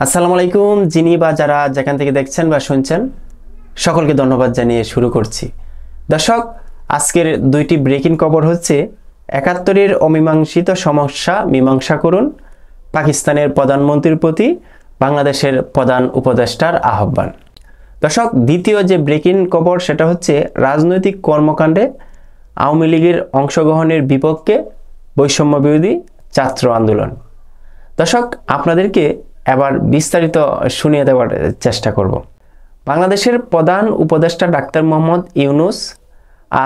আসসালামু আলাইকুম। যিনি বা যারা যেখান থেকে দেখছেন বা শুনছেন সকলকে ধন্যবাদ জানিয়ে শুরু করছি। দর্শক, আজকের দুইটি ব্রেকিং খবর হচ্ছে ৭১-এর অমীমাংসিত সমস্যা মীমাংসা করুন, পাকিস্তানের প্রধানমন্ত্রীর প্রতি বাংলাদেশের প্রধান উপদেষ্টার আহ্বান। দর্শক, দ্বিতীয় যে ব্রেকিং খবর সেটা হচ্ছে রাজনৈতিক কর্মকাণ্ডে আওয়ামী লীগের অংশগ্রহণের বিপক্ষে বৈষম্য বিরোধী ছাত্র আন্দোলন। দর্শক, আপনাদেরকে এবার বিস্তারিত শুনিয়ে দেওয়ার চেষ্টা করব। বাংলাদেশের প্রধান উপদেষ্টা ডাক্তার মোহাম্মদ ইউনূস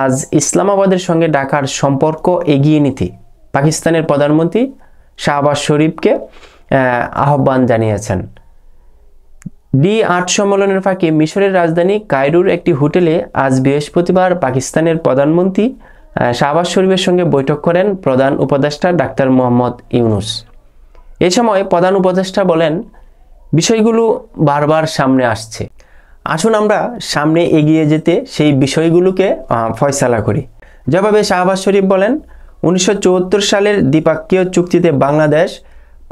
আজ ইসলামাবাদের সঙ্গে ঢাকার সম্পর্ক এগিয়ে নিতে পাকিস্তানের প্রধানমন্ত্রী শাহবাজ শরীফকে আহ্বান জানিয়েছেন। D8 সম্মেলনের ফাঁকে মিশরের রাজধানী কায়রোর একটি হোটেলে আজ বৃহস্পতিবার পাকিস্তানের প্রধানমন্ত্রী শাহবাজ শরীফের সঙ্গে বৈঠক করেন প্রধান উপদেষ্টা ডাক্তার মোহাম্মদ ইউনূস। এ সময় প্রধান উপদেষ্টা বলেন, বিষয়গুলো বারবার সামনে আসছে, আসুন আমরা সামনে এগিয়ে যেতে সেই বিষয়গুলোকে ফয়সালা করি। জবাবে শাহবাজ শরীফ বলেন, 1974 সালের দ্বিপাক্ষিক চুক্তিতে বাংলাদেশ,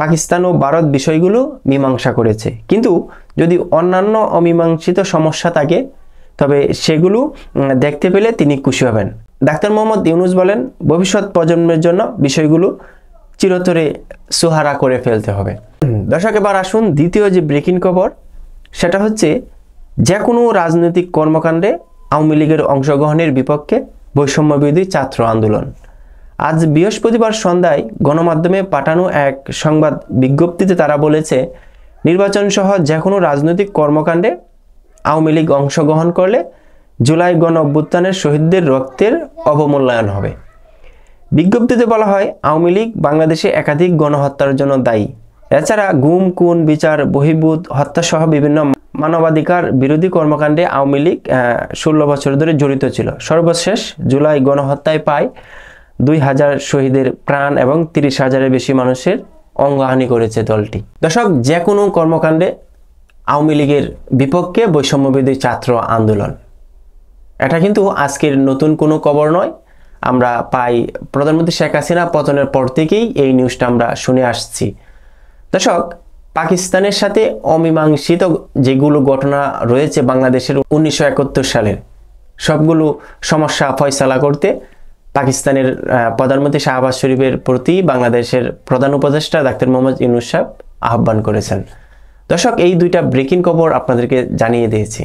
পাকিস্তান ও ভারত বিষয়গুলো মীমাংসা করেছে, কিন্তু যদি অন্যান্য অমীমাংসিত সমস্যা থাকে তবে সেগুলো দেখতে পেলে তিনি খুশি হবেন। ডাক্তার মোহাম্মদ ইউনূস বলেন, ভবিষ্যৎ প্রজন্মের জন্য বিষয়গুলো চিরতরে সুহারা করে ফেলতে হবে। দর্শক, এবার আসুন দ্বিতীয় যে ব্রেকিং খবর সেটা হচ্ছে যে কোনো রাজনৈতিক কর্মকাণ্ডে আওয়ামী লীগের অংশগ্রহণের বিপক্ষে বৈষম্য বিরোধী ছাত্র আন্দোলন। আজ বৃহস্পতিবার সন্ধ্যায় গণমাধ্যমে পাঠানো এক সংবাদ বিজ্ঞপ্তিতে তারা বলেছে, নির্বাচন সহ যে কোনো রাজনৈতিক কর্মকাণ্ডে আওয়ামী লীগ অংশগ্রহণ করলে জুলাই গণ অভ্যুত্থানের শহীদদের রক্তের অবমূল্যায়ন হবে। বিজ্ঞপ্তিতে বলা হয়, আওয়ামী লীগ বাংলাদেশে একাধিক গণহত্যার জন্য দায়ী। এছাড়া গুম, খুন, বিচার বহির্ভূত হত্যাসহ বিভিন্ন মানবাধিকার বিরোধী কর্মকাণ্ডে আওয়ামী লীগ 16 বছর ধরে জড়িত ছিল। সর্বশেষ জুলাই গণহত্যায় প্রায় 2000 শহীদের প্রাণ এবং 30,000-এর বেশি মানুষের অঙ্গহানি করেছে দলটি। দর্শক, যে কোনো কর্মকাণ্ডে আওয়ামী লীগের বিপক্ষে বৈষম্য বিরোধী ছাত্র আন্দোলন, এটা কিন্তু আজকের নতুন কোনো খবর নয়। আমরা পাই প্রধানমন্ত্রী শেখ হাসিনা পতনের পর থেকেই এই নিউজটা আমরা শুনে আসছি। দর্শক, পাকিস্তানের সাথে অমীমাংসিত যেগুলো ঘটনা রয়েছে বাংলাদেশের 1971 সালের সবগুলো সমস্যা ফয়সালা করতে পাকিস্তানের প্রধানমন্ত্রী শাহবাজ শরীফের প্রতি বাংলাদেশের প্রধান উপদেষ্টা ডাক্তার মোহাম্মদ ইউনূস সাহেব আহ্বান করেছেন। দর্শক, এই দুইটা ব্রেকিং খবর আপনাদেরকে জানিয়ে দিয়েছি।